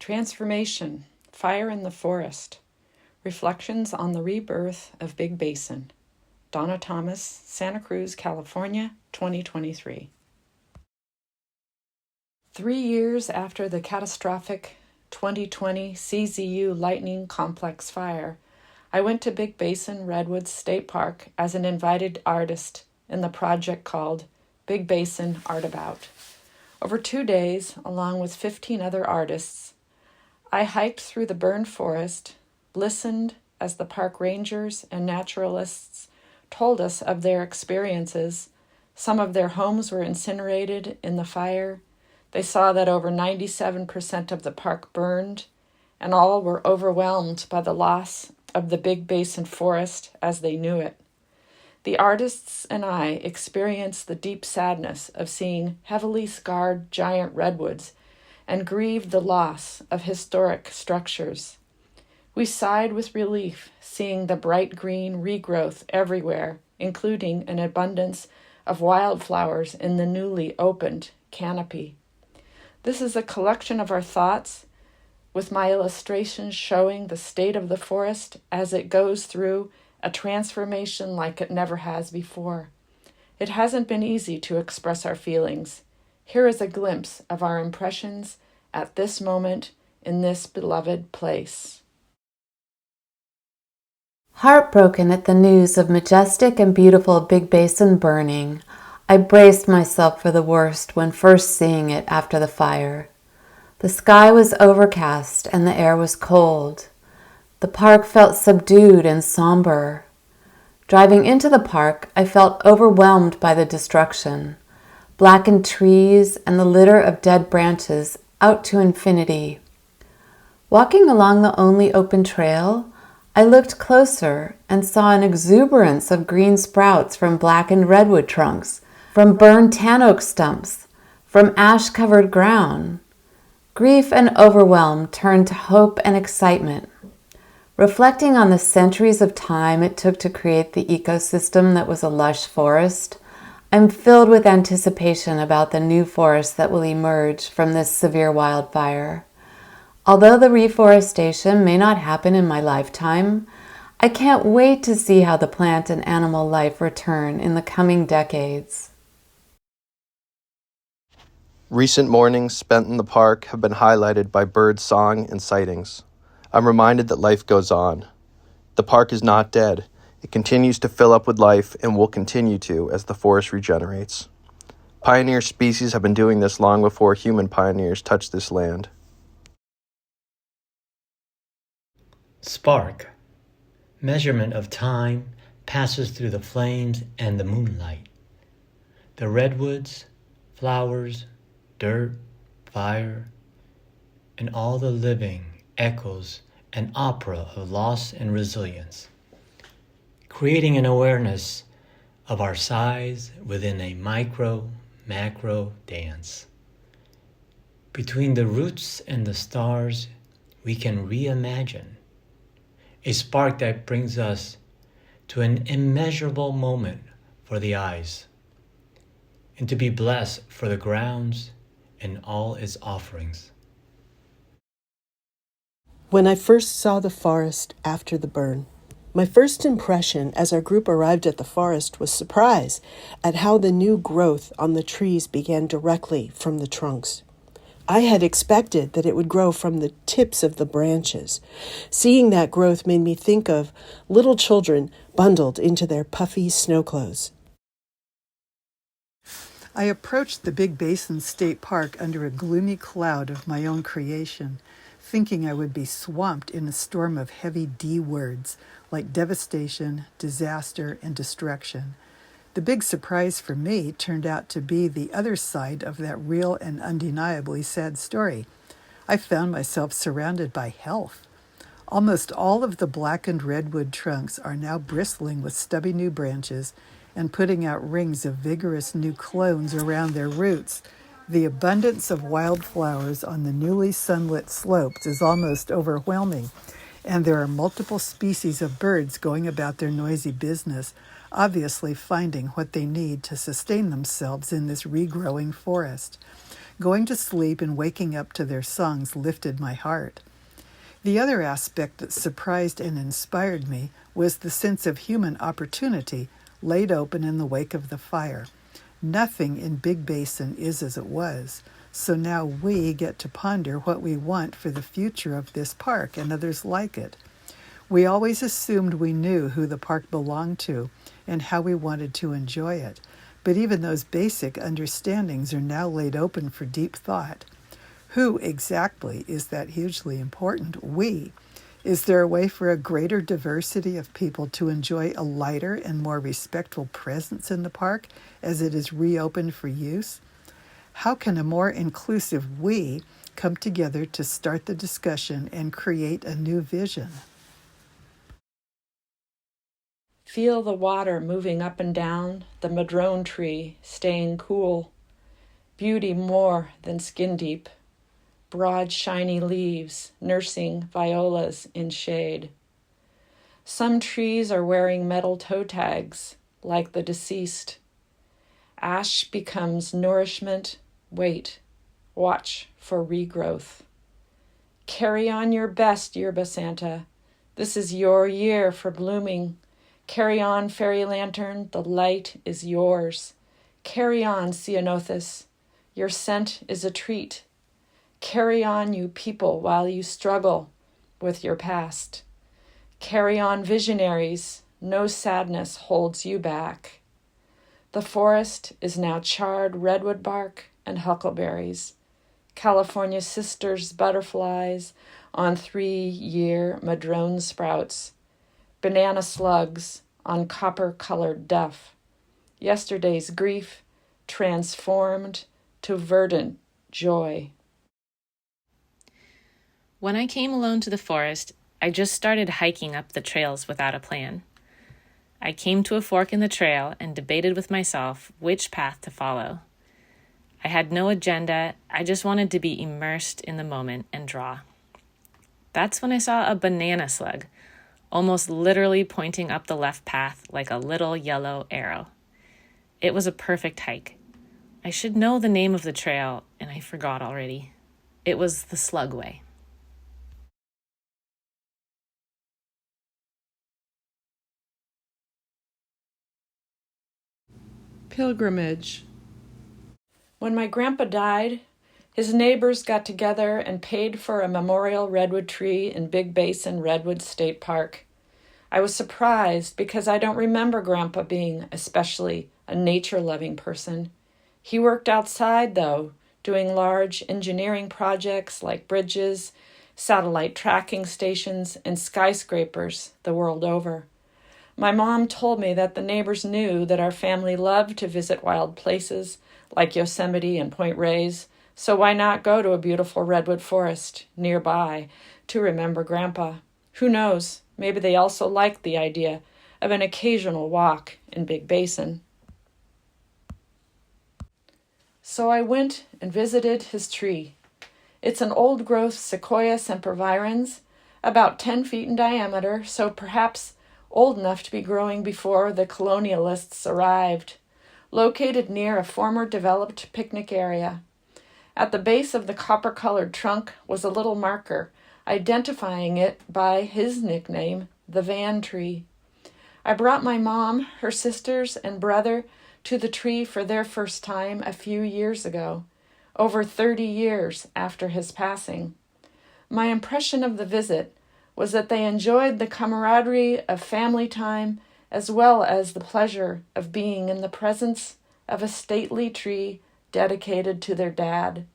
Transformation, Fire in the Forest, Reflections on the Rebirth of Big Basin. Donna Thomas, Santa Cruz, California, 2023. 3 years after the catastrophic 2020 CZU lightning complex fire, I went to Big Basin Redwoods State Park as an invited artist in the project called Big Basin Art About. Over 2 days, along with 15 other artists, I hiked through the burned forest, listened as the park rangers and naturalists told us of their experiences. Some of their homes were incinerated in the fire. They saw that over 97% of the park burned, and all were overwhelmed by the loss of the Big Basin forest as they knew it. The artists and I experienced the deep sadness of seeing heavily scarred giant redwoods and grieved the loss of historic structures. We sighed with relief seeing the bright green regrowth everywhere, including an abundance of wildflowers in the newly opened canopy. This is a collection of our thoughts, with my illustrations showing the state of the forest as it goes through a transformation like it never has before. It hasn't been easy to express our feelings. Here is a glimpse of our impressions at this moment in this beloved place. Heartbroken at the news of majestic and beautiful Big Basin burning, I braced myself for the worst when first seeing it after the fire. The sky was overcast and the air was cold. The park felt subdued and somber. Driving into the park, I felt overwhelmed by the destruction. Blackened trees and the litter of dead branches out to infinity. Walking along the only open trail, I looked closer and saw an exuberance of green sprouts from blackened redwood trunks, from burned tan oak stumps, from ash-covered ground. Grief and overwhelm turned to hope and excitement. Reflecting on the centuries of time it took to create the ecosystem that was a lush forest, I'm filled with anticipation about the new forest that will emerge from this severe wildfire. Although the reforestation may not happen in my lifetime, I can't wait to see how the plant and animal life return in the coming decades. Recent mornings spent in the park have been highlighted by bird song and sightings. I'm reminded that life goes on. The park is not dead. It continues to fill up with life and will continue to as the forest regenerates. Pioneer species have been doing this long before human pioneers touched this land. Spark. Measurement of time passes through the flames and the moonlight. The redwoods, flowers, dirt, fire, and all the living echoes an opera of loss and resilience, creating an awareness of our size within a micro-macro dance. Between the roots and the stars, we can reimagine. A spark that brings us to an immeasurable moment for the eyes, and to be blessed for the grounds and all its offerings. When I first saw the forest after the burn, my first impression as our group arrived at the forest was surprise at how the new growth on the trees began directly from the trunks. I had expected that it would grow from the tips of the branches. Seeing that growth made me think of little children bundled into their puffy snow clothes. I approached the Big Basin State Park under a gloomy cloud of my own creation, thinking I would be swamped in a storm of heavy D words like devastation, disaster, and destruction. The big surprise for me turned out to be the other side of that real and undeniably sad story. I found myself surrounded by health. Almost all of the blackened redwood trunks are now bristling with stubby new branches and putting out rings of vigorous new clones around their roots. The abundance of wildflowers on the newly sunlit slopes is almost overwhelming, and there are multiple species of birds going about their noisy business, obviously finding what they need to sustain themselves in this regrowing forest. Going to sleep and waking up to their songs lifted my heart. The other aspect that surprised and inspired me was the sense of human opportunity laid open in the wake of the fire. Nothing in Big Basin is as it was, so now we get to ponder what we want for the future of this park and others like it. We always assumed we knew who the park belonged to and how we wanted to enjoy it, but even those basic understandings are now laid open for deep thought. Who exactly is that hugely important we? Is there a way for a greater diversity of people to enjoy a lighter and more respectful presence in the park as it is reopened for use? How can a more inclusive we come together to start the discussion and create a new vision? Feel the water moving up and down the madrone tree, staying cool. Beauty more than skin deep. Broad shiny leaves nursing violas in shade. Some trees are wearing metal toe tags like the deceased. Ash becomes nourishment. Wait, watch for regrowth. Carry on your best, Yerba Santa. This is your year for blooming. Carry on, fairy lantern, the light is yours. Carry on, Ceanothus, your scent is a treat. Carry on, you people, while you struggle with your past. Carry on, visionaries, no sadness holds you back. The forest is now charred redwood bark and huckleberries. California sisters butterflies on 3-year madrone sprouts. Banana slugs on copper-colored duff. Yesterday's grief transformed to verdant joy. When I came alone to the forest, I just started hiking up the trails without a plan. I came to a fork in the trail and debated with myself which path to follow. I had no agenda, I just wanted to be immersed in the moment and draw. That's when I saw a banana slug, almost literally pointing up the left path like a little yellow arrow. It was a perfect hike. I should know the name of the trail, and I forgot already. It was the Slugway. Pilgrimage. When my grandpa died, his neighbors got together and paid for a memorial redwood tree in Big Basin Redwood State Park. I was surprised because I don't remember Grandpa being especially a nature-loving person. He worked outside, though, doing large engineering projects like bridges, satellite tracking stations, and skyscrapers the world over. My mom told me that the neighbors knew that our family loved to visit wild places like Yosemite and Point Reyes, so why not go to a beautiful redwood forest nearby to remember Grandpa? Who knows, maybe they also liked the idea of an occasional walk in Big Basin. So I went and visited his tree. It's an old-growth Sequoia sempervirens, about 10 feet in diameter, so perhaps old enough to be growing before the colonialists arrived, located near a former developed picnic area. At the base of the copper-colored trunk was a little marker, identifying it by his nickname, the Van Tree. I brought my mom, her sisters, and brother to the tree for their first time a few years ago, over 30 years after his passing. My impression of the visit was that they enjoyed the camaraderie of family time as well as the pleasure of being in the presence of a stately tree dedicated to their dad.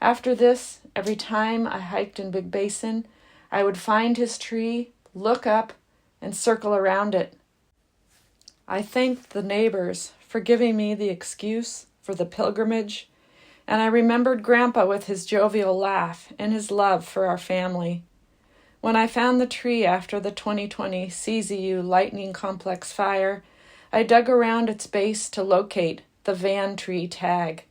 After this, every time I hiked in Big Basin, I would find his tree, look up, and circle around it. I thanked the neighbors for giving me the excuse for the pilgrimage, and I remembered Grandpa with his jovial laugh and his love for our family. When I found the tree after the 2020 CZU lightning complex fire, I dug around its base to locate the Van Tree tag.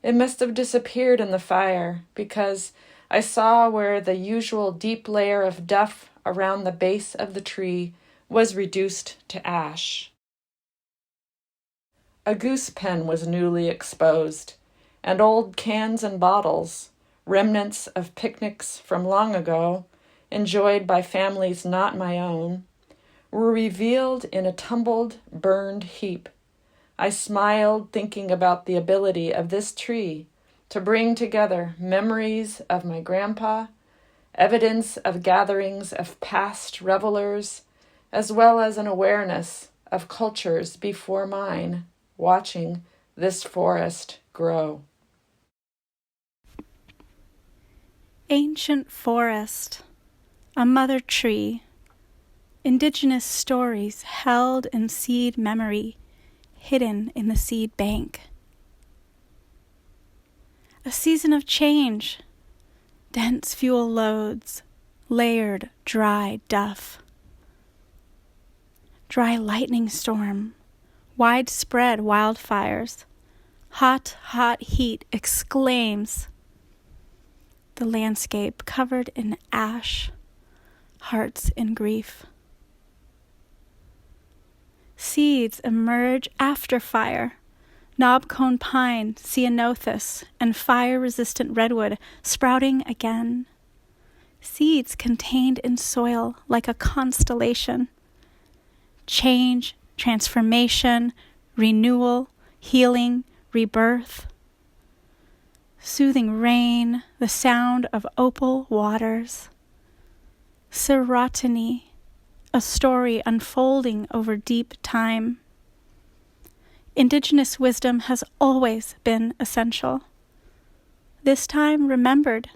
It must have disappeared in the fire because I saw where the usual deep layer of duff around the base of the tree was reduced to ash. A goose pen was newly exposed. and old cans and bottles, remnants of picnics from long ago, enjoyed by families not my own, were revealed in a tumbled, burned heap. I smiled, thinking about the ability of this tree to bring together memories of my grandpa, evidence of gatherings of past revelers, as well as an awareness of cultures before mine, watching this forest grow. Ancient forest, a mother tree, indigenous stories held in seed memory, hidden in the seed bank. A season of change, dense fuel loads, layered dry duff. Dry lightning storm, widespread wildfires, hot, hot heat exclaims. The landscape covered in ash, hearts in grief. Seeds emerge after fire, knobcone pine, ceanothus, and fire-resistant redwood sprouting again. Seeds contained in soil like a constellation. Change, transformation, renewal, healing, rebirth. Soothing rain, the sound of opal waters. Serotonin, a story unfolding over deep time. Indigenous wisdom has always been essential. This time remembered,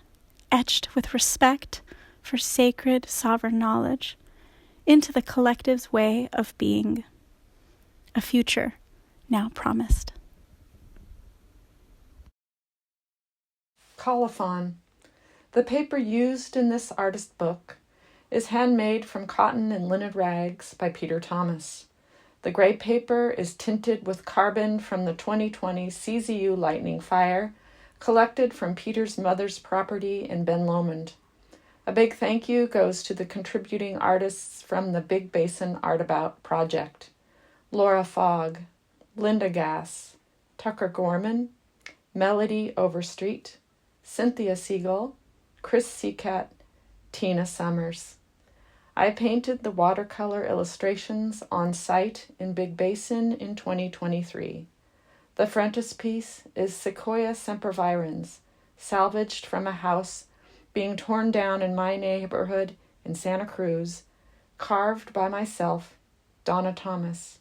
etched with respect for sacred sovereign knowledge into the collective's way of being. A future now promised. Colophon. The paper used in this artist book is handmade from cotton and linen rags by Peter Thomas. The gray paper is tinted with carbon from the 2020 CZU lightning fire, collected from Peter's mother's property in Ben Lomond. A big thank you goes to the contributing artists from the Big Basin Art About project: Laura Fogg, Linda Gass, Tucker Gorman, Melody Overstreet, Cynthia Siegel, Chris Seacat, Tina Summers. I painted the watercolor illustrations on site in Big Basin in 2023. The frontispiece is Sequoia sempervirens, salvaged from a house being torn down in my neighborhood in Santa Cruz, carved by myself, Donna Thomas.